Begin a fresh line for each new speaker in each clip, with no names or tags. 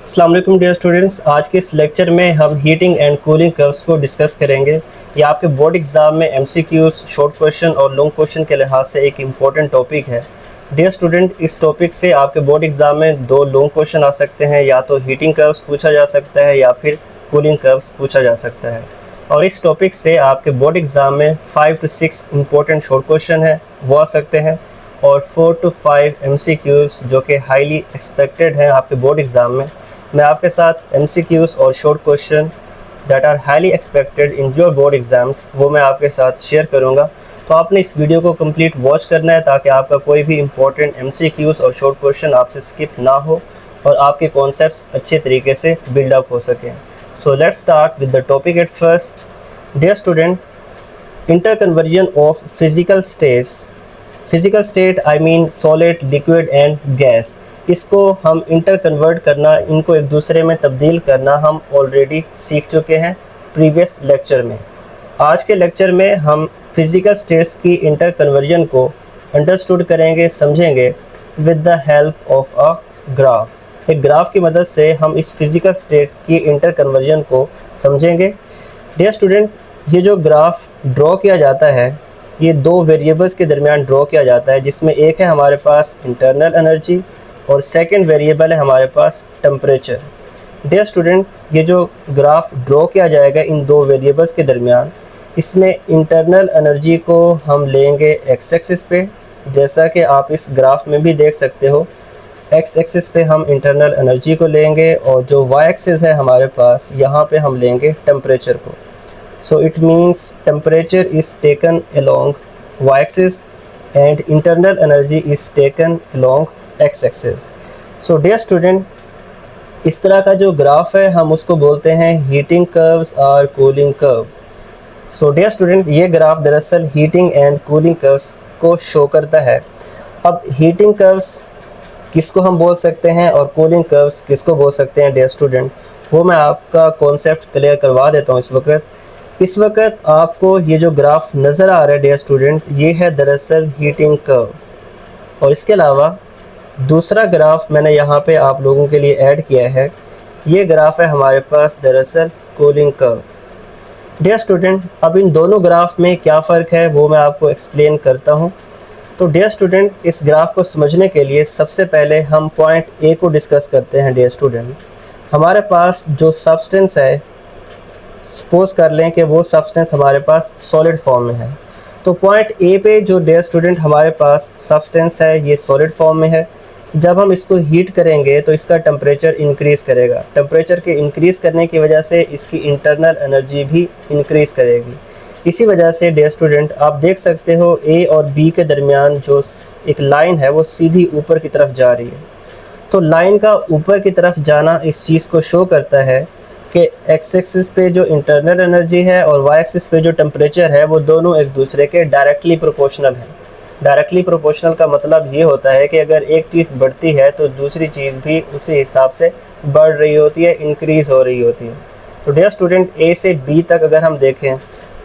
अस्सलाम वालेकुम dear students. आज के इस लेक्चर में हम हीटिंग एंड कूलिंग कर्व्स को डिस्कस करेंगे। ये आपके बोर्ड एग्जाम में एमसीक्यूज, शॉर्ट क्वेश्चन और लॉन्ग क्वेश्चन के लिहाज से एक इम्पॉर्टेंट टॉपिक है। डियर स्टूडेंट, इस टॉपिक से आपके बोर्ड एग्जाम में दो लॉन्ग क्वेश्चन आ सकते हैं, या तो हीटिंग कर्व्स पूछा जा सकता है या फिर कूलिंग कर्व्स पूछा जा सकता है। और इस टॉपिक से आपके बोर्ड एग्जाम में 5 से 6 इम्पोर्टेंट शॉर्ट क्वेश्चन है वो आ सकते हैं, और 4 से 5 एमसीक्यूज जो कि हाईली एक्सपेक्टेड हैं आपके बोर्ड एग्ज़ाम में। मैं आपके साथ एमसीक्यूज और short question that are highly expected in your board exams वो मैं आपके साथ शेयर करूंगा। तो आपने इस वीडियो को कंप्लीट वॉच करना है ताकि आपका कोई भी इंपॉर्टेंट एमसीक्यूज और शॉर्ट क्वेश्चन आपसे स्किप ना हो और आपके कॉन्सेप्ट्स अच्छे तरीके से बिल्डअप हो सकें। So let's start with the topic at first. Dear student, interconversion of physical states. Physical state I mean solid, liquid and gas. इसको हम इंटर कन्वर्ट करना, इनको एक दूसरे में तब्दील करना हम ऑलरेडी सीख चुके हैं प्रीवियस लेक्चर में। आज के लेक्चर में हम फिज़िकल स्टेट्स की इंटर कन्वर्जन को अंडरस्टूड करेंगे, समझेंगे with the help of a graph. एक ग्राफ की मदद से हम इस फिज़िकल स्टेट की इंटर कन्वर्जन को समझेंगे। डियर स्टूडेंट, ये जो ग्राफ ड्रॉ किया जाता है ये दो वेरिएबल्स के दरमियान ड्रॉ किया जाता है, जिसमें एक है हमारे पास इंटरनल एनर्जी और सेकंड वेरिएबल है हमारे पास टेम्परेचर। डियर स्टूडेंट, ये जो ग्राफ ड्रॉ किया जाएगा इन दो वेरिएबल्स के दरमियान, इसमें इंटरनल एनर्जी को हम लेंगे एक्स एक्सिस पे, जैसा कि आप इस ग्राफ में भी देख सकते हो। एक्स एक्सिस पे हम इंटरनल एनर्जी को लेंगे और जो वाई एक्सिस है हमारे पास, यहाँ पे हम लेंगे टेम्परेचर को। So it means temperature is taken along y axis and internal energy is taken along x axis. So dear student, इस तरह का जो ग्राफ है हम उसको बोलते हैं हीटिंग कर्व्स और cooling curve. So dear student, ये ग्राफ दरअसल हीटिंग एंड कूलिंग कर्व्स को शो करता है। अब हीटिंग कर्व्स किसको हम बोल सकते हैं और कूलिंग कर्व्स किसको बोल सकते हैं डियर स्टूडेंट, वो मैं आपका कॉन्सेप्ट क्लियर करवा देता हूँ इस वक्त आपको ये जो ग्राफ नज़र आ रहा है डियर स्टूडेंट, ये है दरअसल हीटिंग कर्व। और इसके अलावा दूसरा ग्राफ मैंने यहाँ पे आप लोगों के लिए ऐड किया है, ये ग्राफ है हमारे पास दरअसल कूलिंग कर्व। डियर स्टूडेंट, अब इन दोनों ग्राफ में क्या फ़र्क है वो मैं आपको एक्सप्लेन करता हूँ। तो डियर स्टूडेंट, इस ग्राफ को समझने के लिए सबसे पहले हम पॉइंट ए को डिस्कस करते हैं। डियर स्टूडेंट, हमारे पास जो सब्सटेंस है, सपोज कर लें कि वो सब्सटेंस हमारे पास सॉलिड फॉर्म में है। तो पॉइंट ए पे जो डियर स्टूडेंट हमारे पास सब्सटेंस है ये सॉलिड फॉर्म में है। जब हम इसको हीट करेंगे तो इसका टेम्परेचर इंक्रीज़ करेगा। टेम्परेचर के इंक्रीज़ करने की वजह से इसकी इंटरनल एनर्जी भी इंक्रीज़ करेगी। इसी वजह से डियर स्टूडेंट आप देख सकते हो ए और बी के दरमियान जो एक लाइन है वो सीधी ऊपर की तरफ जा रही है। तो लाइन का ऊपर की तरफ जाना इस चीज़ को शो करता है कि एक्स एक्सिस पे जो इंटरनल एनर्जी है और वाई एक्सिस पे जो टेम्परेचर है वो दोनों एक दूसरे के डायरेक्टली प्रोपोर्शनल हैं। डायरेक्टली प्रोपोर्शनल का मतलब ये होता है कि अगर एक चीज़ बढ़ती है तो दूसरी चीज़ भी उसी हिसाब से बढ़ रही होती है, इंक्रीज़ हो रही होती है। तो डियर स्टूडेंट, ए से बी तक अगर हम देखें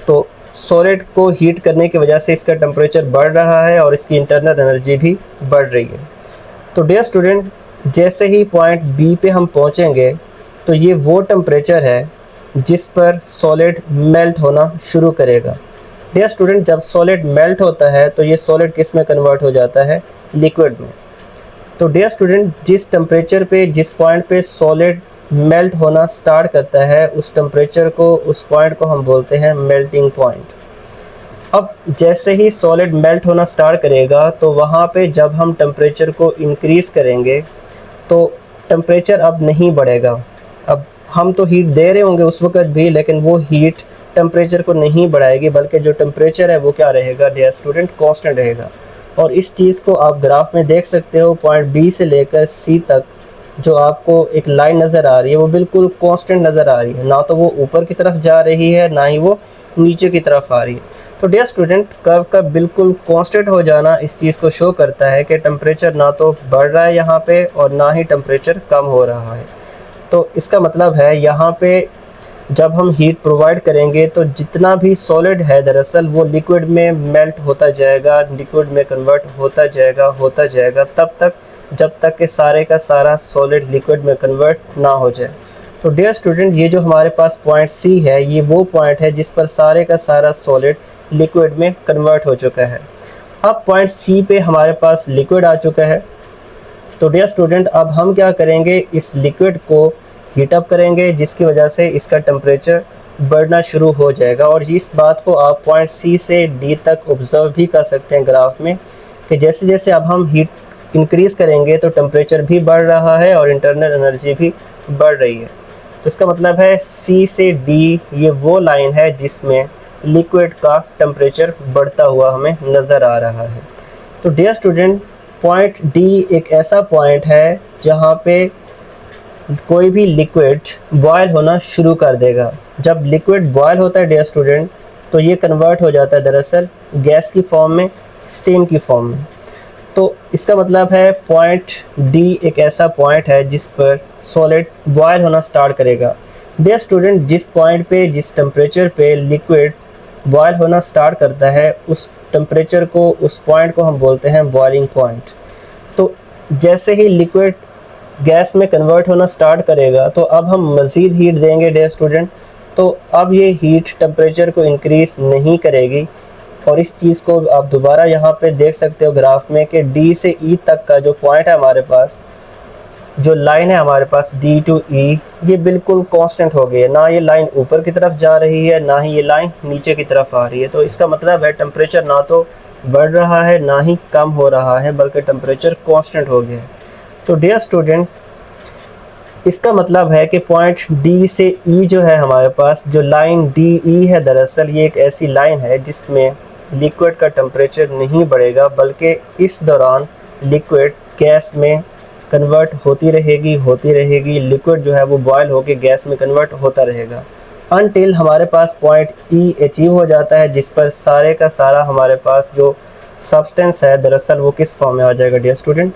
तो सॉलिड को हीट करने की वजह से इसका टेम्परेचर बढ़ रहा है और इसकी इंटरनल एनर्जी भी बढ़ रही है। तो डियर स्टूडेंट, जैसे ही पॉइंट बी पे हम पहुँचेंगे तो ये वो टेम्परेचर है जिस पर सॉलिड मेल्ट होना शुरू करेगा। डियर स्टूडेंट, जब सॉलिड मेल्ट होता है तो ये सॉलिड किस में कन्वर्ट हो जाता है, लिक्विड में। तो डियर स्टूडेंट, जिस टेम्परेचर पे, जिस पॉइंट पे सॉलिड मेल्ट होना स्टार्ट करता है उस टेम्परेचर को, उस पॉइंट को हम बोलते हैं मेल्टिंग पॉइंट। अब जैसे ही सॉलिड मेल्ट होना स्टार्ट करेगा तो वहाँ पे जब हम टेम्परेचर को इंक्रीज़ करेंगे तो टेम्परेचर अब नहीं बढ़ेगा। अब हम तो हीट दे रहे होंगे उस वक्त भी, लेकिन वो हीट टेम्परेचर को नहीं बढ़ाएगी, बल्कि जो टेम्परेचर है वो क्या रहेगा डियर स्टूडेंट, कांस्टेंट रहेगा। और इस चीज़ को आप ग्राफ में देख सकते हो, पॉइंट बी से लेकर सी तक जो आपको एक लाइन नज़र आ रही है वो बिल्कुल कांस्टेंट नज़र आ रही है, ना तो वो ऊपर की तरफ जा रही है ना ही वो नीचे की तरफ आ रही है। तो डियर स्टूडेंट, कर्व का बिल्कुल कांस्टेंट हो जाना इस चीज़ को शो करता है कि टेम्परेचर ना तो बढ़ रहा है यहाँ पे और ना ही टेम्परेचर कम हो रहा है। तो इसका मतलब है यहाँ पे जब हम हीट प्रोवाइड करेंगे तो जितना भी सॉलिड है दरअसल वो लिक्विड में मेल्ट होता जाएगा, लिक्विड में कन्वर्ट होता जाएगा, तब तक जब तक कि सारे का सारा सॉलिड लिक्विड में कन्वर्ट ना हो जाए। तो डियर स्टूडेंट, ये जो हमारे पास पॉइंट सी है, ये वो पॉइंट है जिस पर सारे का सारा सॉलिड लिक्विड में कन्वर्ट हो चुका है। अब पॉइंट सी पे हमारे पास लिक्विड आ चुका है। तो डियर स्टूडेंट, अब हम क्या करेंगे, इस लिक्विड को हीट अप करेंगे, जिसकी वजह से इसका टेम्परेचर बढ़ना शुरू हो जाएगा। और इस बात को आप पॉइंट सी से डी तक ऑब्जर्व भी कर सकते हैं ग्राफ में, कि जैसे जैसे अब हम हीट इंक्रीज़ करेंगे तो टेम्परेचर भी बढ़ रहा है और इंटरनल एनर्जी भी बढ़ रही है। तो इसका मतलब है सी से डी ये वो लाइन है जिसमें लिक्विड का टेम्परेचर बढ़ता हुआ हमें नज़र आ रहा है। तो डियर स्टूडेंट, पॉइंट डी एक ऐसा पॉइंट है जहाँ पे कोई भी लिक्विड बॉयल होना शुरू कर देगा। जब लिक्विड बॉयल होता है डियर स्टूडेंट, तो ये कन्वर्ट हो जाता है दरअसल गैस की फॉर्म में, स्टीम की फॉर्म में। तो इसका मतलब है पॉइंट डी एक ऐसा पॉइंट है जिस पर सॉलिड बॉयल होना स्टार्ट करेगा। डियर स्टूडेंट, जिस पॉइंट पे, जिस टेम्परेचर पे लिक्विड बॉयल होना स्टार्ट करता है, उस टेम्परेचर को, उस पॉइंट को हम बोलते हैं बॉइलिंग पॉइंट। तो जैसे ही लिक्विड गैस में कन्वर्ट होना स्टार्ट करेगा, तो अब हम मज़ीद हीट देंगे डियर स्टूडेंट। तो अब ये हीट टेम्परेचर को इंक्रीज़ नहीं करेगी। और इस चीज़ को आप दोबारा यहाँ पे देख सकते हो ग्राफ में कि डी से ई तक का जो पॉइंट है हमारे पास, जो लाइन है हमारे पास डी टू ई, ये बिल्कुल कांस्टेंट हो गई है। ना ये लाइन ऊपर की तरफ जा रही है, ना ही ये लाइन नीचे की तरफ आ रही है। तो इसका मतलब है टेम्परेचर ना तो बढ़ रहा है ना ही कम हो रहा है, बल्कि टेम्परेचर कांस्टेंट हो गया है। तो डियर स्टूडेंट, इसका मतलब है कि पॉइंट डी से ई जो है हमारे पास, जो लाइन डी ई है, दरअसल ये एक ऐसी लाइन है जिसमें लिक्विड का टेम्परेचर नहीं बढ़ेगा, बल्कि इस दौरान लिक्विड गैस में कन्वर्ट होती रहेगी। लिक्विड जो है वो बॉयल होकर गैस में कन्वर्ट होता रहेगा अनटिल हमारे पास पॉइंट ई अचीव हो जाता है, जिस पर सारे का सारा हमारे पास जो सब्सटेंस है, दरअसल वो किस फॉर्म में आ जाएगा डियर स्टूडेंट,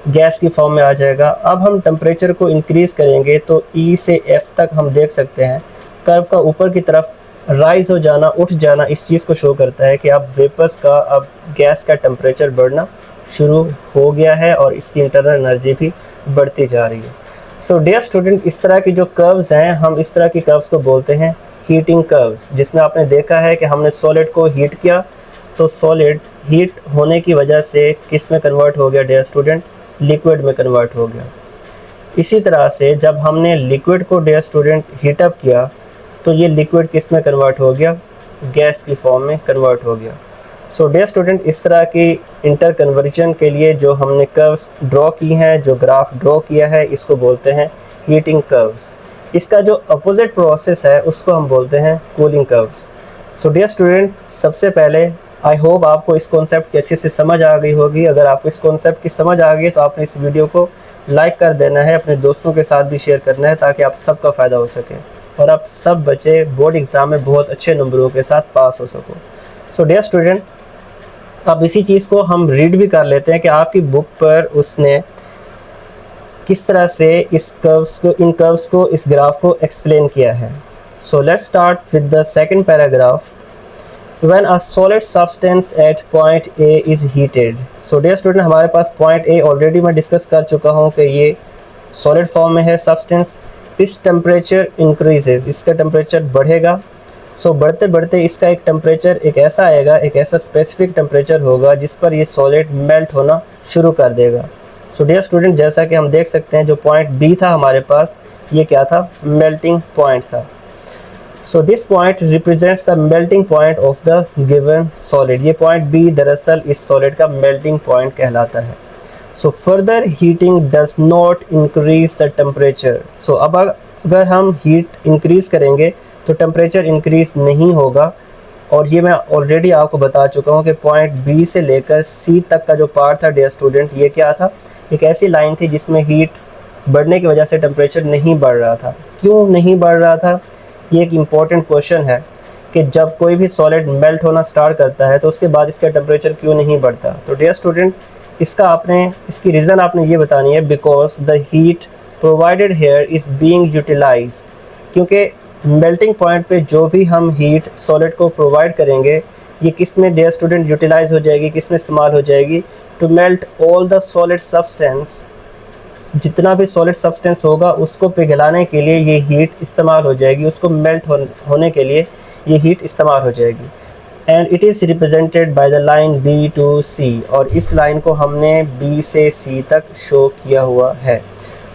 गैस की फॉर्म में आ जाएगा। अब हम टेम्परेचर को इंक्रीज़ करेंगे तो ई से एफ तक हम देख सकते हैं कर्व का ऊपर की तरफ राइज हो जाना, उठ जाना, इस चीज़ को शो करता है कि अब वेपर्स का, अब गैस का टेम्परेचर बढ़ना शुरू हो गया है और इसकी इंटरनल एनर्जी भी बढ़ती जा रही है। सो डियर स्टूडेंट, इस तरह की जो कर्व्स हैं, हम इस तरह की कर्व्स को बोलते हैं हीटिंग कर्व्स, जिसमें आपने देखा है कि हमने सॉलिड को हीट किया तो सॉलिड हीट होने की वजह से किस में कन्वर्ट हो गया डियर स्टूडेंट, लिक्विड में कन्वर्ट हो गया। इसी तरह से जब हमने लिक्विड को डियर स्टूडेंट हीटअप किया तो ये लिक्विड किस में कन्वर्ट हो गया, गैस की फॉर्म में कन्वर्ट हो गया। सो डियर स्टूडेंट, इस तरह की इंटर कन्वर्जन के लिए जो हमने कर्व्स ड्रॉ की हैं, जो ग्राफ ड्रॉ किया है, इसको बोलते हैं हीटिंग कर्व्स। इसका जो अपोजिट प्रोसेस है उसको हम बोलते हैं cooling curves. So dear student, सबसे पहले आई होप आपको इस कॉन्सेप्ट की अच्छे से समझ आ गई होगी। अगर आपको इस कॉन्सेप्ट की समझ आ गई तो आपने इस वीडियो को लाइक कर देना है, अपने दोस्तों के साथ भी शेयर करना है, ताकि आप सबका फ़ायदा हो सके और आप सब बच्चे बोर्ड एग्ज़ाम में बहुत अच्छे नंबरों के साथ पास हो सको। सो डियर स्टूडेंट, अब इसी चीज़ को हम रीड भी कर लेते हैं कि आपकी बुक पर उसने किस तरह से इस कर्व्स को, इन कर्व्स को, इस ग्राफ को एक्सप्लेन किया है। सो let's start with the second paragraph. When a solid substance at point A is heated, so dear student, हमारे पास point A ऑलरेडी मैं डिस्कस कर चुका हूँ कि ये सॉलिड फॉर्म में है सब्सटेंस। इट्स टेम्परेचर इंक्रीजेज, इसका टेम्परेचर बढ़ेगा। सो बढ़ते बढ़ते इसका एक टेम्परेचर एक ऐसा आएगा, एक ऐसा स्पेसिफिक टेम्परेचर होगा जिस पर ये सॉलिड मेल्ट होना शुरू कर देगा। सो डियर स्टूडेंट, जैसा कि हम देख सकते हैं जो पॉइंट बी था हमारे पास, ये क्या था, मेल्टिंग पॉइंट था। So this point represents the melting point of the given solid. ये पॉइंट बी दरअसल इस सॉलिड का मेल्टिंग पॉइंट कहलाता है। So further heating does not increase the temperature. So अब अगर हम हीट इंक्रीज़ करेंगे तो टेम्परेचर इंक्रीज़ नहीं होगा। और ये मैं ऑलरेडी आपको बता चुका हूँ कि पॉइंट बी से लेकर सी तक का जो पार्ट था डियर स्टूडेंट, ये क्या था, एक ऐसी लाइन थी जिसमें हीट बढ़ने की वजह से टेम्परेचर नहीं बढ़ रहा था। क्यों नहीं बढ़ रहा था, ये एक इम्पॉर्टेंट क्वेश्चन है कि जब कोई भी सॉलिड मेल्ट होना स्टार्ट करता है तो उसके बाद इसका टेम्परेचर क्यों नहीं बढ़ता। तो डियर स्टूडेंट, इसकी रीज़न आपने ये बतानी है, because the heat provided here is being utilised. क्योंकि मेल्टिंग पॉइंट पे जो भी हम हीट सॉलिड को प्रोवाइड करेंगे, ये किस में डियर स्टूडेंट यूटिलाइज हो जाएगी, किस में इस्तेमाल हो जाएगी? To melt all the solid substance, जितना भी सॉलिड सब्सटेंस होगा उसको पिघलाने के लिए ये हीट इस्तेमाल हो जाएगी, उसको मेल्ट होने के लिए ये हीट इस्तेमाल हो जाएगी। And it is represented by the line B to C, और इस लाइन को हमने B से C तक शो किया हुआ है।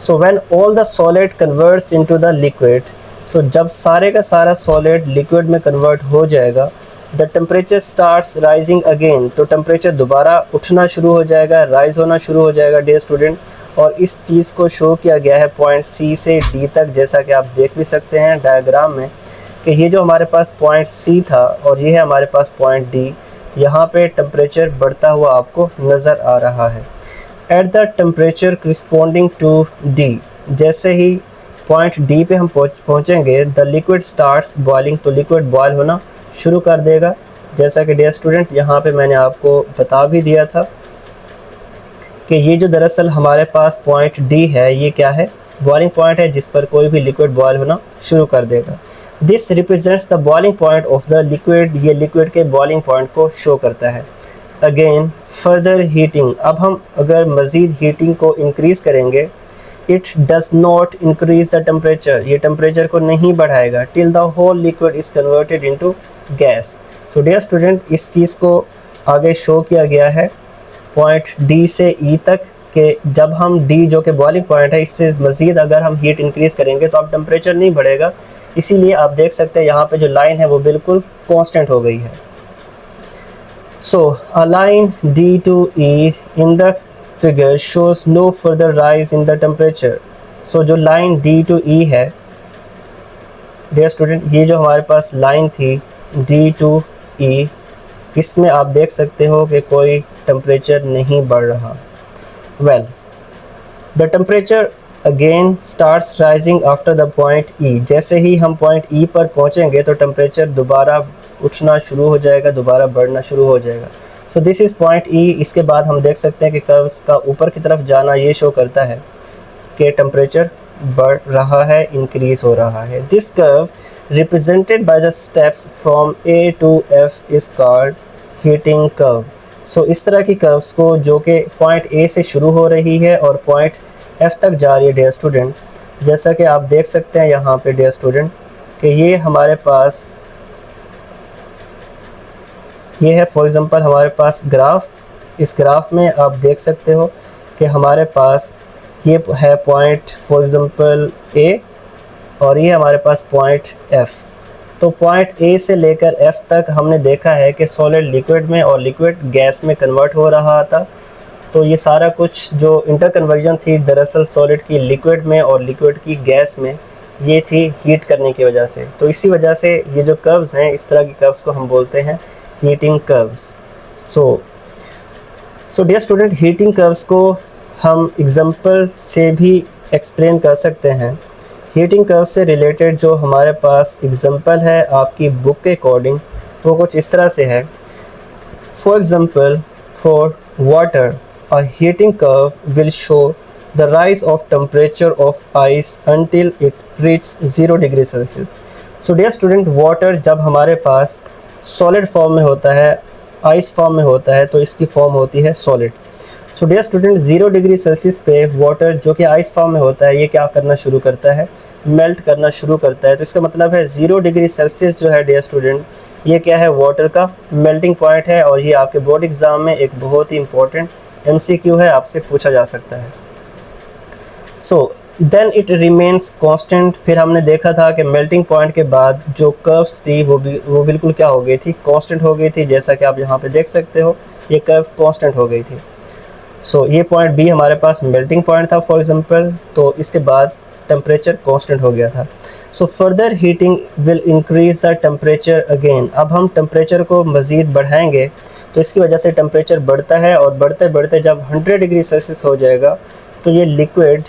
So when all the solid converts into the liquid, so जब सारे का सारा सॉलिड लिक्विड में कन्वर्ट हो जाएगा, the temperature starts rising again, तो टेम्परेचर दोबारा उठना शुरू हो जाएगा, राइज होना शुरू हो जाएगा डियर स्टूडेंट। और इस चीज़ को शो किया गया है पॉइंट C से D तक, जैसा कि आप देख भी सकते हैं डायग्राम में कि ये जो हमारे पास पॉइंट C था और ये है हमारे पास पॉइंट D, यहाँ पे टेम्परेचर बढ़ता हुआ आपको नज़र आ रहा है। At the temperature corresponding to D, जैसे ही पॉइंट D पे हम पहुँचेंगे, द लिक्विड स्टार्ट्स बॉइलिंग, तो लिक्विड बॉयल होना शुरू कर देगा। जैसा कि डियर स्टूडेंट यहाँ पे मैंने आपको बता भी दिया था कि ये जो दरअसल हमारे पास पॉइंट D है, ये क्या है? बॉइलिंग पॉइंट है जिस पर कोई भी लिक्विड बॉयल होना शुरू कर देगा। This represents the boiling point of the liquid, ये लिक्विड के बॉइलिंग पॉइंट को शो करता है। अगेन फर्दर हीटिंग, अब हम अगर मज़ीद हीटिंग को इंक्रीज़ करेंगे, it does not increase the temperature, ये टेम्परेचर को नहीं बढ़ाएगा, till the whole liquid is converted into gas. So dear student, इस चीज़ को आगे शो किया गया है पॉइंट D से E तक कि जब हम D जो कि बॉइलिंग पॉइंट है, इससे मज़ीद अगर हम हीट इंक्रीज़ करेंगे तो अब टेम्परेचर नहीं बढ़ेगा। इसीलिए आप देख सकते हैं यहाँ पे जो लाइन है वो बिल्कुल कांस्टेंट हो गई है। So a line D to E in the figure shows no further rise in the temperature. So जो लाइन D to E है डियर स्टूडेंट, ये जो हमारे पास लाइन थी D to E, इसमें आप देख सकते हो कि कोई टेम्परेचर नहीं बढ़ रहा। Well, the temperature again starts rising after the point E, जैसे ही हम पॉइंट E पर पहुंचेंगे तो टेम्परेचर दोबारा उठना शुरू हो जाएगा, दोबारा बढ़ना शुरू हो जाएगा। सो दिस इज़ पॉइंट E। इसके बाद हम देख सकते हैं कि कर्व्स का ऊपर की तरफ जाना ये शो करता है कि टेम्परेचर बढ़ रहा है, इंक्रीज़ हो रहा है। This curve represented by the steps from A to F is called heating curve। सो इस तरह की कर्व्स को जो कि पॉइंट A से शुरू हो रही है और पॉइंट F तक जा रही है डियर स्टूडेंट, जैसा कि आप देख सकते हैं यहाँ पे डियर स्टूडेंट कि ये हमारे पास ये है फॉर एग्ज़ाम्पल हमारे पास ग्राफ। इस ग्राफ में आप देख सकते हो कि हमारे पास ये है पॉइंट फॉर एग्ज़ाम्पल A और ये हमारे पास पॉइंट F। तो पॉइंट A से लेकर F तक हमने देखा है कि सॉलिड लिक्विड में और लिक्विड गैस में कन्वर्ट हो रहा था। तो ये सारा कुछ जो इंटर कन्वर्जन थी दरअसल सॉलिड की लिक्विड में और लिक्विड की गैस में, ये थी हीट करने की वजह से। तो इसी वजह से ये जो कर्व्स हैं, इस तरह की कर्व्स को हम बोलते हैं heating curves. So dear student, heating curves को हम एग्जांपल से भी एक्सप्लेन कर सकते हैं। हीटिंग कर्व से रिलेटेड जो हमारे पास एग्जांपल है आपकी बुक के अकॉर्डिंग, वो कुछ इस तरह से है। For example, for water a heating curve will show the rise of temperature of ice until it reach 0 degree Celsius. So dear student, water जब हमारे पास सॉलिड फॉर्म में होता है, आइस फॉर्म में होता है, तो इसकी फॉर्म होती है solid. So dear student, 0 degree Celsius पे वाटर जो कि आइस फॉर्म में होता है, ये क्या करना शुरू करता है? मेल्ट करना शुरू करता है। तो इसका मतलब है 0 डिग्री सेल्सियस जो है डियर स्टूडेंट, ये क्या है? वाटर का मेल्टिंग पॉइंट है। और ये आपके बोर्ड एग्ज़ाम में एक बहुत ही इंपॉर्टेंट MCQ है, आपसे पूछा जा सकता है। So then it remains constant. फिर हमने देखा था कि मेल्टिंग पॉइंट के बाद जो कर्व्स थी वो बिल्कुल क्या हो गई थी? कांस्टेंट हो गई थी। जैसा कि आप यहाँ पे देख सकते हो, ये कर्व कांस्टेंट हो गई थी। सो ये पॉइंट B हमारे पास मेल्टिंग पॉइंट था फॉर एग्जांपल, तो इसके बाद टेम्परेचर कांस्टेंट हो गया था। सो further heating will increase the temperature again. अब हम टेम्परेचर को मज़ीद बढ़ाएंगे तो इसकी वजह से टेम्परेचर बढ़ता है, और बढ़ते बढ़ते जब 100 डिग्री सेल्सियस हो जाएगा तो ये लिक्विड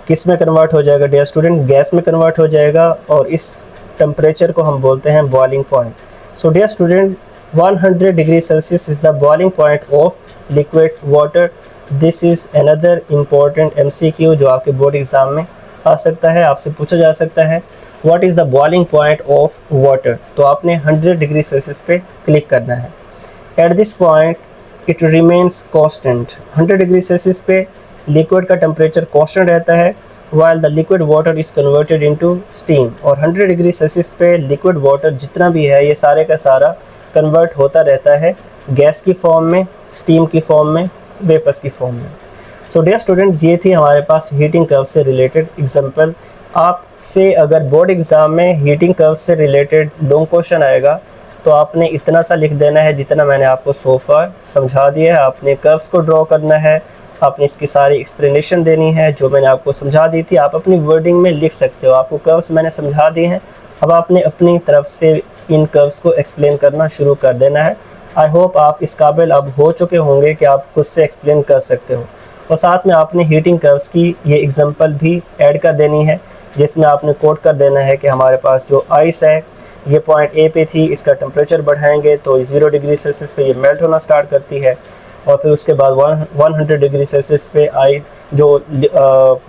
किस में कन्वर्ट हो जाएगा डियर स्टूडेंट? गैस में कन्वर्ट हो जाएगा, और इस टेम्परेचर को हम बोलते हैं boiling point. So dear student, 100 degree Celsius is the boiling point of liquid water. This is another important MCQ जो आपके बोर्ड एग्ज़ाम में आ सकता है, आपसे पूछा जा सकता है। What is the boiling point of water? तो आपने 100 डिग्री सेल्सियस पे क्लिक करना है। At this point it remains constant. 100 degree Celsius पे लिक्विड का टेम्परेचर कॉन्स्टेंट रहता है while the liquid water is converted into steam। और 100 डिग्री सेल्सियस पे लिक्विड वाटर जितना भी है ये सारे का सारा कन्वर्ट होता रहता है गैस की फॉर्म में, स्टीम की फॉर्म में, वेपर्स की फॉर्म में। सो डियर स्टूडेंट, ये थी हमारे पास हीटिंग कर्व से रिलेटेड एग्जांपल। आपसे अगर बोर्ड एग्ज़ाम में हीटिंग कर्व से रिलेटेड लॉन्ग क्वेश्चन आएगा तो आपने इतना सा लिख देना है जितना मैंने आपको सो फार समझा दिया है। आपने कर्व्स को ड्रॉ करना है, आपने इसकी सारी एक्सप्लेनेशन देनी है जो मैंने आपको समझा दी थी। आप अपनी वर्डिंग में लिख सकते हो, आपको कर्व्स मैंने समझा दिए हैं, अब आपने अपनी तरफ से इन कर्व्स को एक्सप्लेन करना शुरू कर देना है। आई होप आप इस काबिल अब हो चुके होंगे कि आप खुद से एक्सप्लेन कर सकते हो। और साथ में आपने हीटिंग कर्व्स की ये एग्जांपल भी ऐड कर देनी है जिसमें आपने कोट कर देना है कि हमारे पास जो आइस है ये पॉइंट ए पे थी, इसका टेम्परेचर बढ़ाएंगे तो 0 डिग्री सेल्सियस पे ये मेल्ट होना स्टार्ट करती है और फिर उसके बाद 100 डिग्री सेल्सियस पे जो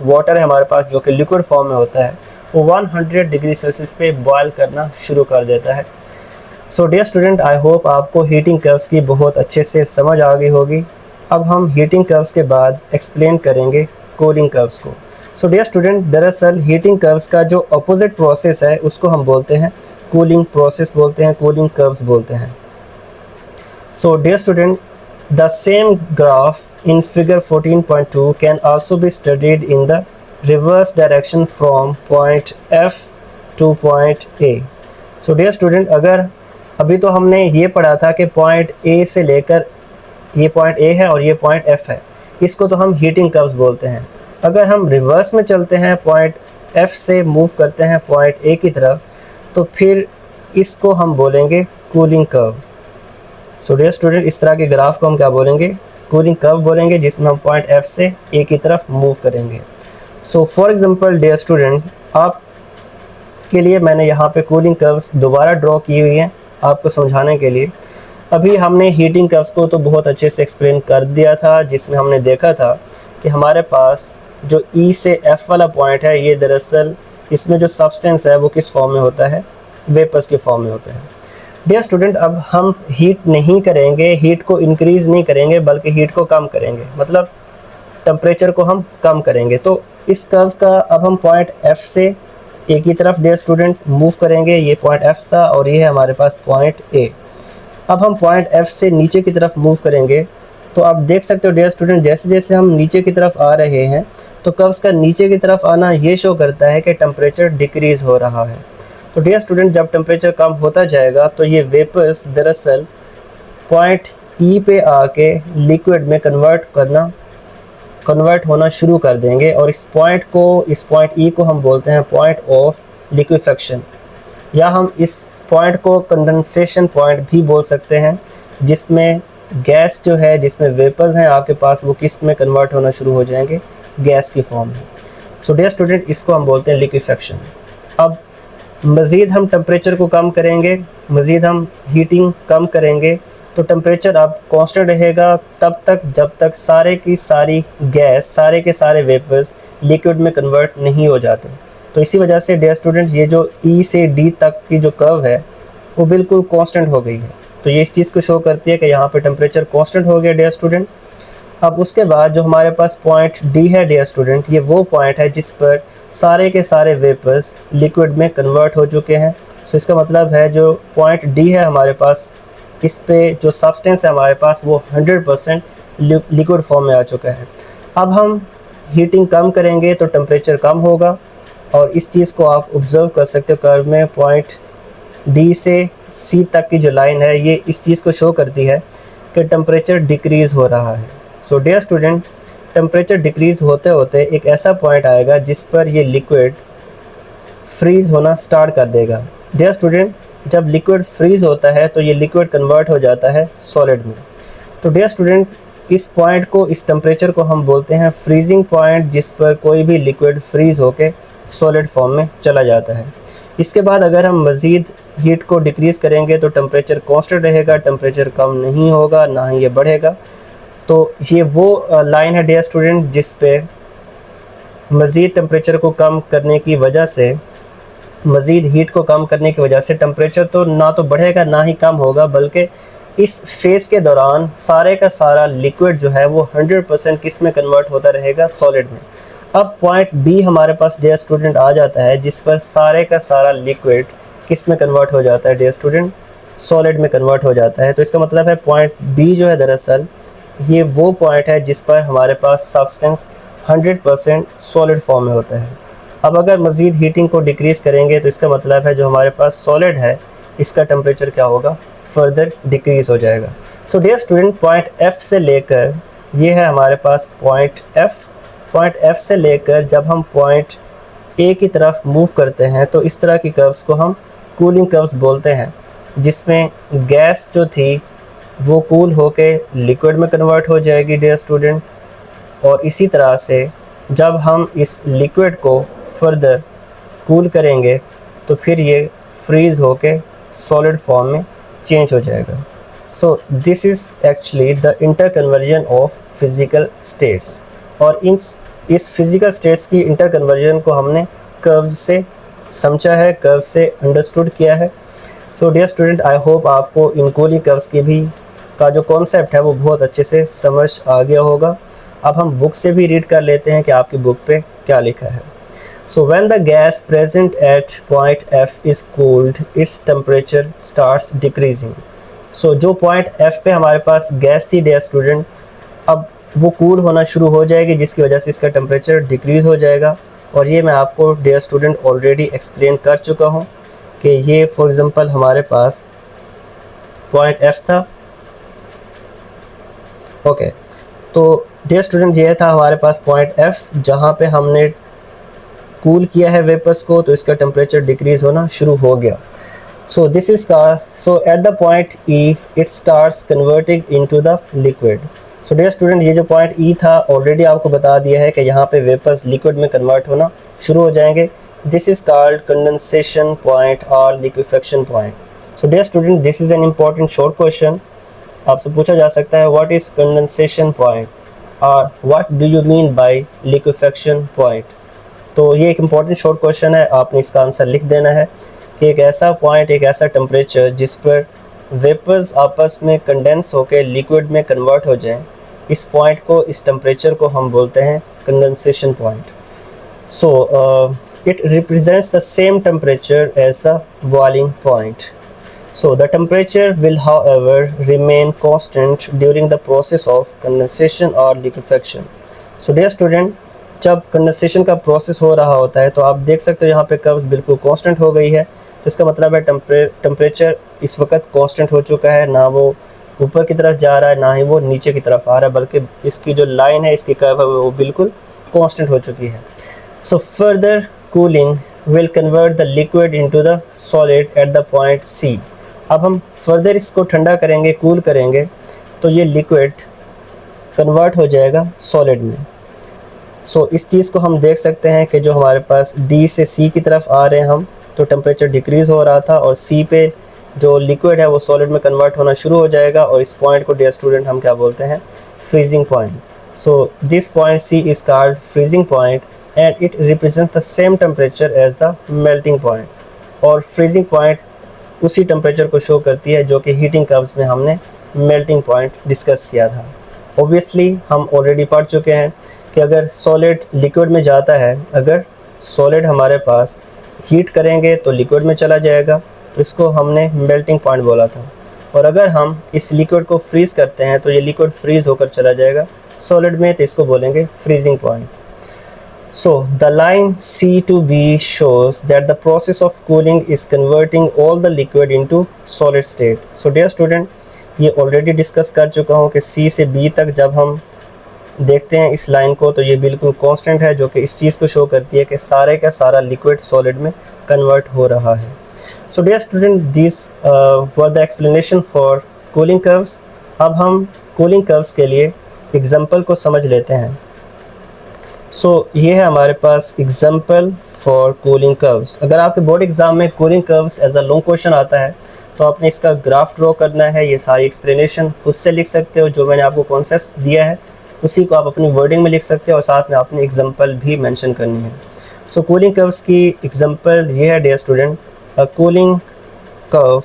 वाटर है हमारे पास जो कि लिक्विड फॉर्म में होता है वो 100 डिग्री सेल्सियस पे बॉयल करना शुरू कर देता है। So dear student, I hope आपको हीटिंग कर्व्स की बहुत अच्छे से समझ आ गई होगी। अब हम हीटिंग कर्व्स के बाद एक्सप्लेन करेंगे कूलिंग कर्व्स को। सो डियर स्टूडेंट, दरअसल हीटिंग कर्व्स का जो अपोजिट प्रोसेस है उसको हम बोलते हैं कूलिंग प्रोसेस बोलते हैं, कूलिंग कर्व्स बोलते हैं। So dear student, the same graph in figure 14.2 can also be studied in the reverse direction from point F to point A। So dear student, अगर अभी तो हमने ये पढ़ा था कि पॉइंट A से लेकर ये पॉइंट A है और ये पॉइंट F है, इसको तो हम हीटिंग कर्व्स बोलते हैं। अगर हम रिवर्स में चलते हैं, पॉइंट F से मूव करते हैं पॉइंट A की तरफ, तो फिर इसको हम बोलेंगे cooling curve. So dear student, इस तरह के ग्राफ को हम क्या बोलेंगे? कूलिंग कर्व बोलेंगे, जिसमें हम पॉइंट F से A की तरफ मूव करेंगे। So for example dear student, आप के लिए मैंने यहाँ पे कूलिंग कर्व्स दोबारा ड्रॉ की हुई हैं आपको समझाने के लिए। अभी हमने हीटिंग कर्व्स को तो बहुत अच्छे से एक्सप्लेन कर दिया था, जिसमें हमने देखा था कि हमारे पास जो E से F वाला पॉइंट है ये दरअसल इसमें जो सब्सटेंस है वो किस फॉर्म में होता है? वेपर्स के फॉर्म में होता है। डियर स्टूडेंट, अब हम हीट नहीं करेंगे, हीट को इंक्रीज़ नहीं करेंगे बल्कि हीट को कम करेंगे, मतलब टेम्परेचर को हम कम करेंगे। तो इस कर्व का अब हम पॉइंट F से A की तरफ डियर स्टूडेंट मूव करेंगे। ये पॉइंट F था और ये है हमारे पास पॉइंट A। अब हम पॉइंट F से नीचे की तरफ मूव करेंगे तो आप देख सकते हो डियर स्टूडेंट, जैसे जैसे हम नीचे की तरफ आ रहे हैं तो कर्व्स का नीचे की तरफ आना ये शो करता है कि टेम्परेचर डिक्रीज़ हो रहा है। तो डियर स्टूडेंट, जब टेम्परेचर कम होता जाएगा तो ये वेपर्स दरअसल पॉइंट E पे आके लिक्विड में कन्वर्ट होना शुरू कर देंगे और इस पॉइंट E को हम बोलते हैं पॉइंट ऑफ लिक्विफेक्शन, या हम इस पॉइंट को कंडेंसेशन पॉइंट भी बोल सकते हैं, जिसमें गैस जो है, जिसमें वेपर्स हैं आपके पास, वो किस में कन्वर्ट होना शुरू हो जाएंगे? गैस की फॉर्म में। सो डियर स्टूडेंट, इसको हम बोलते हैं लिक्विफेक्शन। अब मज़ीद हम टेम्परेचर को कम करेंगे, मज़ीद हम हीटिंग कम करेंगे तो टेम्परेचर अब कांस्टेंट रहेगा तब तक जब तक सारे की सारी गैस, सारे के सारे वेपर्स लिक्विड में कन्वर्ट नहीं हो जाते। तो इसी वजह से डियर स्टूडेंट, ये जो E से D तक की जो कर्व है वो बिल्कुल कांस्टेंट हो गई है। तो ये इस चीज़ को शो करती है कि यहाँ पे टेम्परेचर कांस्टेंट हो गया डियर स्टूडेंट। अब उसके बाद जो हमारे पास पॉइंट D है डियर स्टूडेंट, ये वो पॉइंट है जिस पर सारे के सारे वेपर्स लिक्विड में कन्वर्ट हो चुके हैं। सो इसका मतलब है जो पॉइंट D है हमारे पास, इस पे जो सब्सटेंस है हमारे पास वो 100% लिक्विड फॉर्म में आ चुका है। अब हम हीटिंग कम करेंगे तो टेम्परेचर कम होगा और इस चीज़ को आप ऑब्ज़र्व कर सकते हो कर्व में। पॉइंट D से C तक की जो लाइन है ये इस चीज़ को शो करती है कि टेम्परेचर डिक्रीज़ हो रहा है। So dear student, temperature decrease होते होते एक ऐसा पॉइंट आएगा जिस पर ये लिक्विड फ्रीज़ होना स्टार्ट कर देगा। डियर स्टूडेंट, जब लिक्विड फ्रीज़ होता है तो ये लिक्विड कन्वर्ट हो जाता है सॉलिड में। तो डियर स्टूडेंट, इस पॉइंट को, इस टेम्परेचर को हम बोलते हैं फ्रीजिंग पॉइंट, जिस पर कोई भी लिक्विड फ्रीज़ होके सॉलिड फॉर्म में चला जाता है। इसके बाद अगर हम मज़ीद हीट को डिक्रीज़ करेंगे तो टेम्परेचर कांस्टेंट रहेगा, टेम्परेचर कम नहीं होगा, ना ही ये बढ़ेगा। तो ये वो लाइन है डियर स्टूडेंट जिस पे मज़ीद टेम्परेचर को कम करने की वजह से मज़ीद हीट को कम करने की वजह से टेम्परेचर तो ना तो बढ़ेगा ना ही कम होगा, बल्कि इस फेज़ के दौरान सारे का सारा लिक्विड जो है वो 100% किस में कन्वर्ट होता रहेगा, सॉलिड में। अब पॉइंट बी हमारे पास डियर स्टूडेंट आ जाता है, जिस पर सारे का सारा लिक्विड किस में कन्वर्ट हो जाता है डियर स्टूडेंट, सॉलिड में कन्वर्ट हो जाता है। तो इसका मतलब है पॉइंट बी जो है दरअसल ये वो पॉइंट है जिस पर हमारे पास सब्सटेंस 100% सॉलिड फॉर्म में होता है। अब अगर मज़ीद हीटिंग को डिक्रीज़ करेंगे तो इसका मतलब है जो हमारे पास सॉलिड है इसका टेम्परेचर क्या होगा, फर्दर डिक्रीज़ हो जाएगा। So dear student point F से लेकर ये है हमारे पास पॉइंट एफ़ से लेकर जब हम पॉइंट ए की तरफ मूव करते हैं तो इस तरह की कर्व्स को हम कूलिंग कर्व्स बोलते हैं, जिसमें गैस जो थी वो कूल होके लिक्विड में कन्वर्ट हो जाएगी डियर स्टूडेंट, और इसी तरह से जब हम इस लिक्विड को फर्दर कूल करेंगे तो फिर ये फ्रीज़ होके सॉलिड फॉर्म में चेंज हो जाएगा। सो this is actually the inter conversion of physical states, और इस फिज़िकल स्टेट्स की इंटर कन्वर्जन को हमने कर्व्स से समझा है, कर्व से अंडरस्टूड किया है। So dear student I hope आपको इन कूलिंग कर्व्स की भी का जो कॉन्सेप्ट है वो बहुत अच्छे से समझ आ गया होगा। अब हम बुक से भी रीड कर लेते हैं कि आपकी बुक पे क्या लिखा है। So when the gas present at point F is cooled its temperature starts decreasing. So जो पॉइंट एफ पे हमारे पास गैस थी डियर स्टूडेंट, अब वो कूल होना शुरू हो जाएगी, जिसकी वजह से इसका टेम्परेचर डिक्रीज़ हो जाएगा। और ये मैं आपको डियर स्टूडेंट ऑलरेडी एक्सप्लेन कर चुका हूँ कि ये फॉर एग्ज़ाम्पल हमारे पास पॉइंट एफ था। ओके, तो डियर स्टूडेंट ये था हमारे पास पॉइंट एफ, जहाँ पे हमने कूल किया है वेपर्स को, तो इसका टेम्परेचर डिक्रीज़ होना शुरू हो गया। सो दिस इज़ का so at the point E it starts converting into the liquid. So dear student ये जो पॉइंट ई था ऑलरेडी आपको बता दिया है कि यहाँ पे वेपर्स लिक्विड में कन्वर्ट होना शुरू हो जाएंगे। This is called condensation point और liquefaction point. So dear student this is an important short question, आपसे पूछा जा सकता है व्हाट इज़ कंडेंसेशन पॉइंट और what do you mean by liquefaction point. तो ये एक इम्पॉर्टेंट शॉर्ट क्वेश्चन है, आपने इसका आंसर लिख देना है कि एक ऐसा पॉइंट, एक ऐसा टेम्परेचर जिस पर वेपर्स आपस में कंडेंस होकर लिक्विड में कन्वर्ट हो जाएं, इस पॉइंट को, इस टेम्परेचर को हम बोलते हैं condensation point. So it represents the same temperature as the boiling point. So the temperature will however remain constant during the process of condensation or liquefaction. So dear student, जब condensation का process हो रहा होता है तो आप देख सकते हो यहाँ पे कर्व्स बिल्कुल कांस्टेंट हो गई है, तो इसका मतलब है टेम्परेचर इस वक्त कांस्टेंट हो चुका है, ना वो ऊपर की तरफ जा रहा है ना ही वो नीचे की तरफ आ रहा है, बल्कि इसकी जो लाइन है, इसकी कर्व है, वो बिल्कुल कांस्टेंट हो चुकी है। So further cooling will convert the liquid into the solid at the point C. अब हम फर्दर इसको ठंडा करेंगे, कूल करेंगे, तो ये लिक्विड कन्वर्ट हो जाएगा सॉलिड में। सो इस चीज़ को हम देख सकते हैं कि जो हमारे पास डी से सी की तरफ आ रहे हैं हम, तो टेम्परेचर डिक्रीज़ हो रहा था, और सी पे जो लिक्विड है वो सॉलिड में कन्वर्ट होना शुरू हो जाएगा, और इस पॉइंट को डियर स्टूडेंट हम क्या बोलते हैं, freezing point. So this point C is called freezing point and it represents the same temperature as the melting point. और फ्रीजिंग पॉइंट उसी टेम्परेचर को शो करती है जो कि हीटिंग कर्व्स में हमने मेल्टिंग पॉइंट डिस्कस किया था। ऑब्वियसली हम ऑलरेडी पढ़ चुके हैं कि अगर सॉलिड लिक्विड में जाता है, अगर सॉलिड हमारे पास हीट करेंगे तो लिक्विड में चला जाएगा, तो इसको हमने मेल्टिंग पॉइंट बोला था। और अगर हम इस लिक्विड को फ्रीज़ करते हैं तो ये लिक्विड फ्रीज़ होकर चला जाएगा सॉलिड में, तो इसको बोलेंगे freezing point. So the line C to B shows that the process of cooling is converting all the liquid into solid state. So dear student, ये ऑलरेडी डिस्कस कर चुका हूँ कि C से B तक जब हम देखते हैं इस लाइन को, तो ये बिल्कुल कांस्टेंट है, जो कि इस चीज़ को शो करती है कि सारे का सारा लिक्विड सॉलिड में कन्वर्ट हो रहा है। So dear student, these were the explanation for cooling curves. अब हम cooling curves के लिए एग्जाम्पल को समझ लेते हैं। सो ये है हमारे पास एग्जाम्पल फॉर कूलिंग कर्व्स। अगर आपके बोर्ड एग्जाम में cooling curves as a long question आता है तो आपने इसका ग्राफ ड्रॉ करना है, ये सारी एक्सप्लेनेशन खुद से लिख सकते हो, जो मैंने आपको कॉन्सेप्ट दिया है उसी को आप अपनी वर्डिंग में लिख सकते हो, और साथ में आपने एग्जाम्पल भी मेंशन करनी है। सो कूलिंग कर्व्स की एग्जांपल ये है dear student, a cooling curve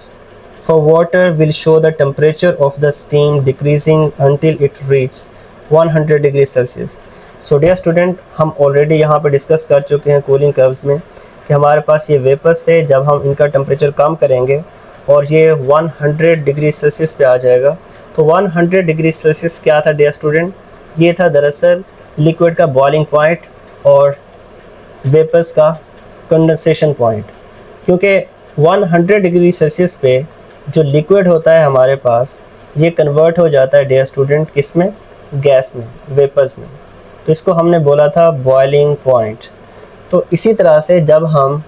for water will show the temperature of the steam decreasing until it reach 100 degree Celsius. So dear student, हम ऑलरेडी यहाँ पर डिस्कस कर चुके हैं कूलिंग कर्व्स में कि हमारे पास ये वेपर्स थे, जब हम इनका टेम्परेचर कम करेंगे और ये 100 डिग्री सेल्सियस पे आ जाएगा। तो 100 डिग्री सेल्सियस क्या था डियर स्टूडेंट? ये था दरअसल लिक्विड का बॉइलिंग पॉइंट और वेपर्स का कंडेंसेशन पॉइंट। क्योंकि 100 डिग्री सेल्सियस पे जो लिक्विड होता है हमारे पास, ये कन्वर्ट हो जाता है डियर स्टूडेंट किसमें? गैस में, वेपर्स में। तो इसको हमने बोला था बॉइलिंग पॉइंट। तो इसी तरह से जब हम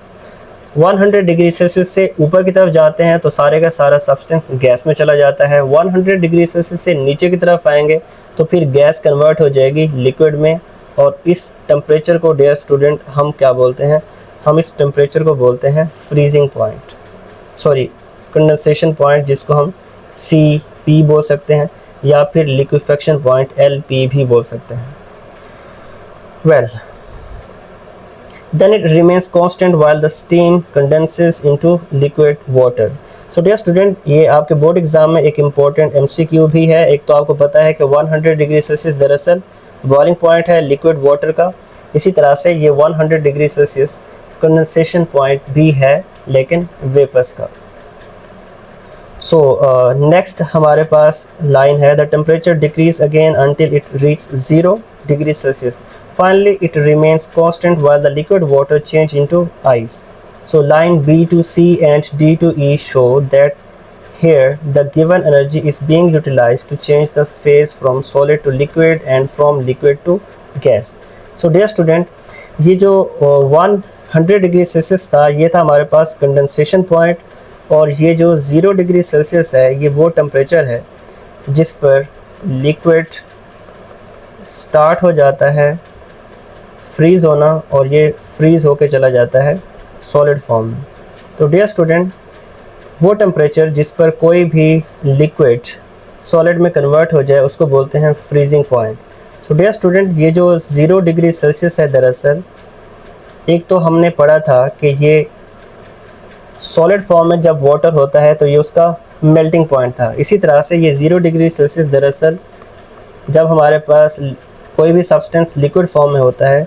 100 डिग्री सेल्सियस से ऊपर की तरफ जाते हैं तो सारे का सारा सब्सटेंस गैस में चला जाता है। 100 डिग्री सेल्सियस से नीचे की तरफ आएंगे तो फिर गैस कन्वर्ट हो जाएगी लिक्विड में, और इस टेम्परेचर को डियर स्टूडेंट हम क्या बोलते हैं? हम इस टेम्परेचर को बोलते हैं freezing point, sorry condensation point, जिसको हम CP बोल सकते हैं या फिर लिक्विफेक्शन पॉइंट LP भी बोल सकते हैं। Well, then it remains constant while the steam condenses into liquid water. So dear student, ये आपके बोर्ड एग्जाम में एक इम्पोर्टेंट MCQ भी है। एक तो आपको पता है कि 100 डिग्री सेल्सियस दरअसल बॉइलिंग पॉइंट है लिक्विड वाटर का, इसी तरह से ये 100 डिग्री सेल्सियस कंडेंसेशन पॉइंट भी है लेकिन वेपर्स का। सो नेक्स्ट हमारे पास लाइन है, the temperature decrease again until it reach 0 degree Celsius, finally it remains constant while the liquid water change into ice. So line B to C and D to E show that here the given energy is being utilized to change the phase from solid to liquid and from liquid to gas. So dear student, ये जो 100 degree Celsius था ये था हमारे पास condensation point, और ये जो 0 degree Celsius है ये वो टेम्परेचर है जिस पर लिक्विड स्टार्ट हो जाता है फ्रीज़ होना और ये फ्रीज़ होके चला जाता है सॉलिड फॉर्म में। तो डियर स्टूडेंट, वो टेम्परेचर जिस पर कोई भी लिक्विड सॉलिड में कन्वर्ट हो जाए उसको बोलते हैं freezing point. So dear student, ये जो 0 डिग्री सेल्सियस है दरअसल, एक तो हमने पढ़ा था कि ये सॉलिड फॉर्म में जब वाटर होता है तो ये उसका मेल्टिंग पॉइंट था। इसी तरह से ये 0 डिग्री सेल्सियस दरअसल जब हमारे पास कोई भी सब्सटेंस लिक्विड फॉर्म में होता है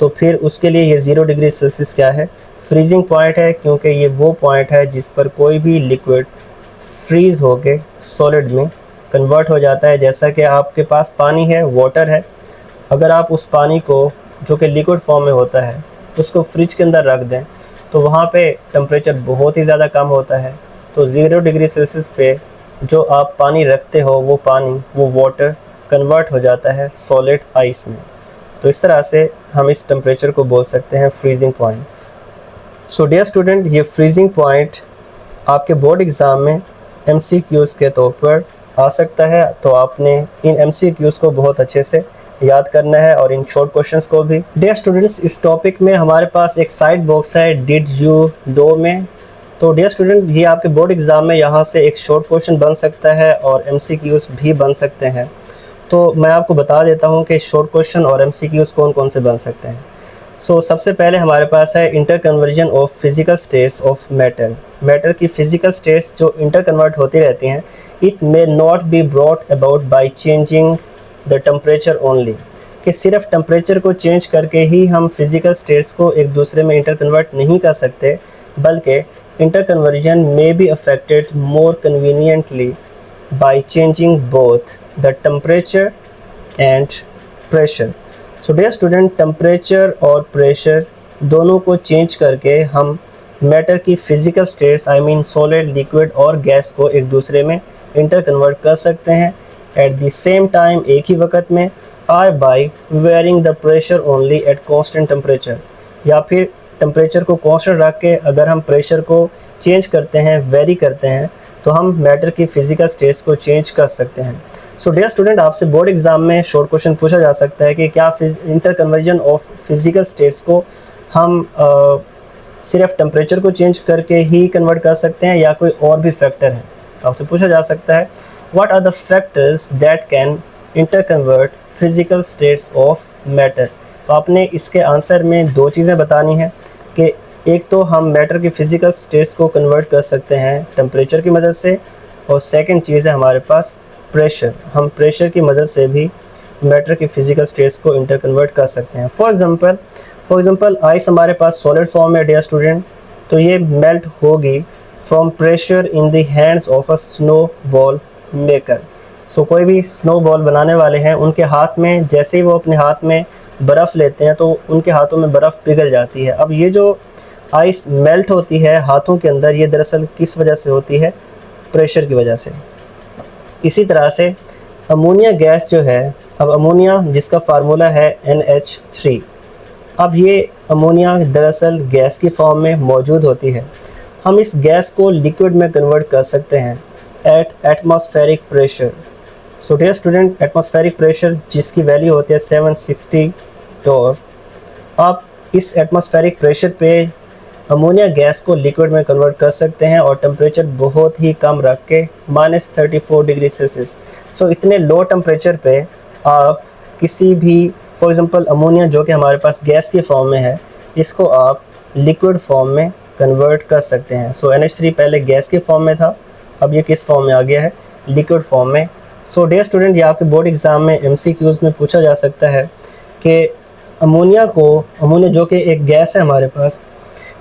तो फिर उसके लिए ये 0 डिग्री सेल्सियस क्या है? फ्रीजिंग पॉइंट है, क्योंकि ये वो पॉइंट है जिस पर कोई भी लिक्विड फ्रीज़ होके सॉलिड में कन्वर्ट हो जाता है। जैसा कि आपके पास पानी है, वाटर है, अगर आप उस पानी को जो कि लिक्विड फॉर्म में होता है उसको फ्रिज के अंदर रख दें तो वहाँ पे टेम्परेचर बहुत ही ज़्यादा कम होता है। तो 0 डिग्री सेल्सियस पे जो आप पानी रखते हो वो पानी, वो वाटर कन्वर्ट हो जाता है सॉलिड आइस में। तो इस तरह से हम इस टेम्परेचर को बोल सकते हैं freezing point. So dear student, ये फ्रीजिंग पॉइंट आपके बोर्ड एग्ज़ाम में MCQs के तौर पर आ सकता है, तो आपने इन MCQs को बहुत अच्छे से याद करना है और इन शॉर्ट क्वेश्चंस को भी। डियर स्टूडेंट्स, इस टॉपिक में हमारे पास एक साइड बॉक्स है डिड यू दो में। तो डियर स्टूडेंट, ये आपके बोर्ड एग्ज़ाम में यहाँ से एक शॉर्ट क्वेश्चन बन सकता है और MCQs भी बन सकते हैं। तो मैं आपको बता देता हूँ कि शॉर्ट क्वेश्चन और MCQs कौन कौन से बन सकते हैं। सो सबसे पहले हमारे पास है inter conversion of physical states of matter. Matter की फ़िज़िकल स्टेट्स जो इंटर कन्वर्ट होती रहती हैं, it may not be brought about by changing the temperature only, कि सिर्फ टेम्परेचर को चेंज करके ही हम फिज़िकल स्टेट्स को एक दूसरे में इंटर कन्वर्ट नहीं कर सकते, बल्कि inter conversion may be affected more conveniently by changing both the temperature and pressure. So dear student, temperature और pressure दोनों को change करके हम matter की physical states, I mean solid, liquid और gas को एक दूसरे में interconvert कर सकते हैं at the same time, एक ही वक्त में, or by varying the pressure only at constant temperature, या फिर temperature को constant रख के अगर हम pressure को change करते हैं, vary करते हैं, तो हम मैटर की फ़िज़िकल स्टेट्स को चेंज कर सकते हैं। सो डियर स्टूडेंट, आपसे बोर्ड एग्ज़ाम में शॉर्ट क्वेश्चन पूछा जा सकता है कि क्या inter conversion of physical states को हम सिर्फ टेम्परेचर को चेंज करके ही कन्वर्ट कर सकते हैं या कोई और भी फैक्टर है। आपसे पूछा जा सकता है, what are the factors that can interconvert physical states of matter. तो आपने इसके आंसर में दो चीज़ें बतानी है कि एक तो हम मैटर की फ़िज़िकल स्टेट्स को कन्वर्ट कर सकते हैं टेम्परेचर की मदद से, और सेकंड चीज़ है हमारे पास प्रेशर। हम प्रेशर की मदद से भी मैटर की फ़िज़िकल स्टेट्स को इंटर कन्वर्ट कर सकते हैं। फॉर एग्ज़ाम्पल आइस हमारे पास सॉलिड फॉर्म है डियर स्टूडेंट, तो ये मेल्ट होगी from pressure in the hands of a snowball maker. So कोई भी स्नो बॉल बनाने वाले हैं, उनके हाथ में जैसे ही वो अपने हाथ में बर्फ़ लेते हैं तो उनके हाथों में बर्फ़ पिघल जाती है। अब ये जो आइस मेल्ट होती है हाथों के अंदर, ये दरअसल किस वजह से होती है? प्रेशर की वजह से। इसी तरह से अमोनिया गैस जो है, अब अमोनिया जिसका फार्मूला है NH3, अब ये अमोनिया दरअसल गैस की फॉर्म में मौजूद होती है। हम इस गैस को लिक्विड में कन्वर्ट कर सकते हैं at atmospheric pressure. So dear student, atmospheric pressure जिसकी वैल्यू होती है 760 टॉर, आप इस एटमॉस्फेरिक प्रेशर पे अमोनिया गैस को लिक्विड में कन्वर्ट कर सकते हैं और टेम्परेचर बहुत ही कम रख के -34 डिग्री सेल्सियस। सो इतने लो टेम्परेचर पे आप किसी भी, फॉर एग्ज़ाम्पल अमोनिया जो कि हमारे पास गैस की फॉर्म में है, इसको आप लिक्विड फॉर्म में कन्वर्ट कर सकते हैं। सो NH3 पहले गैस की फॉर्म में था, अब ये किस फॉर्म में आ गया है? लिक्विड फॉर्म में। सो डियर स्टूडेंट, ये आपके बोर्ड एग्ज़ाम में MCQs में पूछा जा सकता है कि अमोनिया जो कि एक गैस है हमारे पास,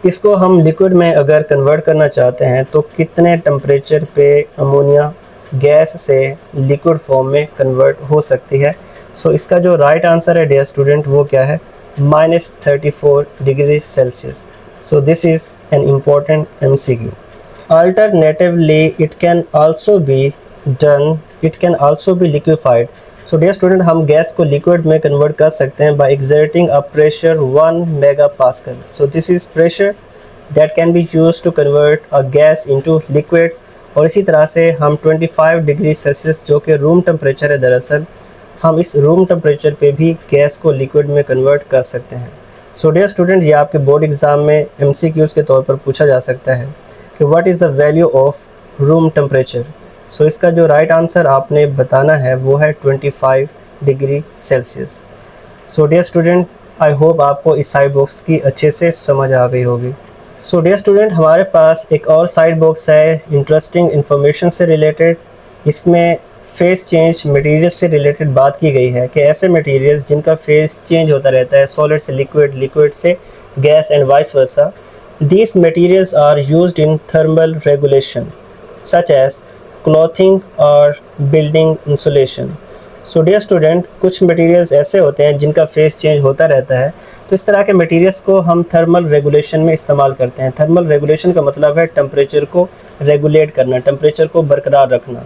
इसको हम लिक्विड में अगर कन्वर्ट करना चाहते हैं तो कितने टेम्परेचर पे अमोनिया गैस से लिक्विड फॉर्म में कन्वर्ट हो सकती है? सो इसका जो राइट आंसर है डियर स्टूडेंट वो क्या है? -34 degree Celsius. So this is an important MCQ। Alternatively, it can also be liquefied. So dear student, हम गैस को लिक्विड में कन्वर्ट कर सकते हैं by exerting a pressure 1 megapascal. So this is pressure that can be used to convert a gas into liquid. और इसी तरह से हम 25 डिग्री सेल्सियस जो कि रूम टेम्परेचर है, दरअसल हम इस रूम टेम्परेचर पे भी गैस को लिक्विड में कन्वर्ट कर सकते हैं। सो डियर स्टूडेंट, ये आपके बोर्ड एग्ज़ाम में MCQs के तौर पर पूछा जा सकता है कि what is the value of room temperature. So इसका जो राइट आंसर आपने बताना है वो है 25 degree Celsius. So dear student, I hope आपको इस साइड बॉक्स की अच्छे से समझ आ गई होगी। सो डियर स्टूडेंट, हमारे पास एक और साइड बॉक्स है इंटरेस्टिंग इन्फॉर्मेशन से रिलेटेड। इसमें फेस चेंज मटेरियल से रिलेटेड बात की गई है कि ऐसे मटेरियल्स जिनका फेस चेंज होता रहता है, सॉलिड से लिक्विड, लिक्विड से gas and vice versa, these materials are used in thermal regulation such as clothing or building insulation. So dear student, कुछ मटेरियल्स ऐसे होते हैं जिनका फेस चेंज होता रहता है, तो इस तरह के मटेरियल्स को हम थर्मल रेगुलेशन में इस्तेमाल करते हैं। थर्मल रेगुलेशन का मतलब है टेम्परेचर को रेगुलेट करना, टेम्परेचर को बरकरार रखना।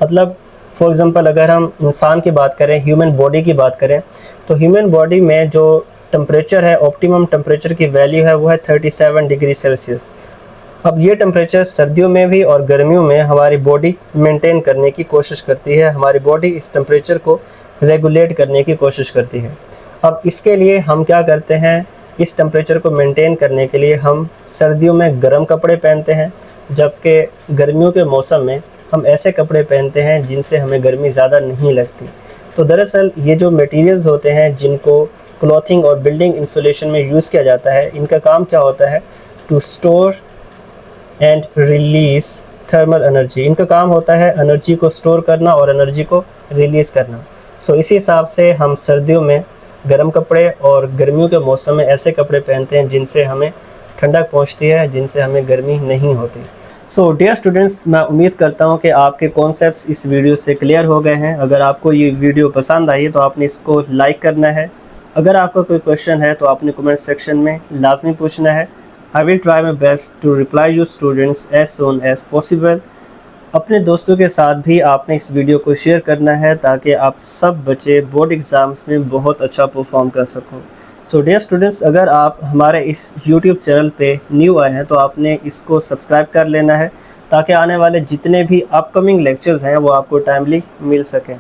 मतलब फॉर एग्ज़ाम्पल अगर हम इंसान की बात करें, ह्यूमन बॉडी की बात करें, तो ह्यूमन बॉडी में जो टेम्परेचर है, ऑप्टिमम टेम्परेचर की वैल्यू है वो है 37 डिग्री सेल्सियस। अब ये टेम्परेचर सर्दियों में भी और गर्मियों में हमारी बॉडी मेंटेन करने की कोशिश करती है, हमारी बॉडी इस टेम्परेचर को रेगुलेट करने की कोशिश करती है। अब इसके लिए हम क्या करते हैं? इस टेम्परेचर को मेंटेन करने के लिए हम सर्दियों में गर्म कपड़े पहनते हैं, जबकि गर्मियों के मौसम में हम ऐसे कपड़े पहनते हैं जिनसे हमें गर्मी ज़्यादा नहीं लगती। तो दरअसल ये जो मटेरियल्स होते हैं जिनको क्लॉथिंग और बिल्डिंग इंसुलेशन में यूज़ किया जाता है, इनका काम क्या होता है? To store and release thermal energy. इनका काम होता है एनर्जी को स्टोर करना और एनर्जी को रिलीज़ करना। सो इसी हिसाब से हम सर्दियों में गर्म कपड़े और गर्मियों के मौसम में ऐसे कपड़े पहनते हैं जिनसे हमें ठंडक पहुंचती है, जिनसे हमें गर्मी नहीं होती। सो डियर स्टूडेंट्स, मैं उम्मीद करता हूं कि आपके कॉन्सेप्ट्स इस वीडियो से क्लियर हो गए हैं। अगर आपको ये वीडियो पसंद आई तो आपने इसको लाइक करना है। अगर आपका कोई क्वेश्चन है तो आपने कमेंट सेक्शन में लाजमी पूछना है। I will try my best to reply you students as soon as possible. अपने दोस्तों के साथ भी आपने इस वीडियो को शेयर करना है ताकि आप सब बच्चे बोर्ड एग्ज़ाम्स में बहुत अच्छा परफॉर्म कर सको। सो डियर स्टूडेंट्स, अगर आप हमारे इस यूट्यूब चैनल पे न्यू आए हैं तो आपने इसको सब्सक्राइब कर लेना है ताकि आने वाले जितने भी अपकमिंग लेक्चर्स हैं वो आपको टाइमली मिल सकें।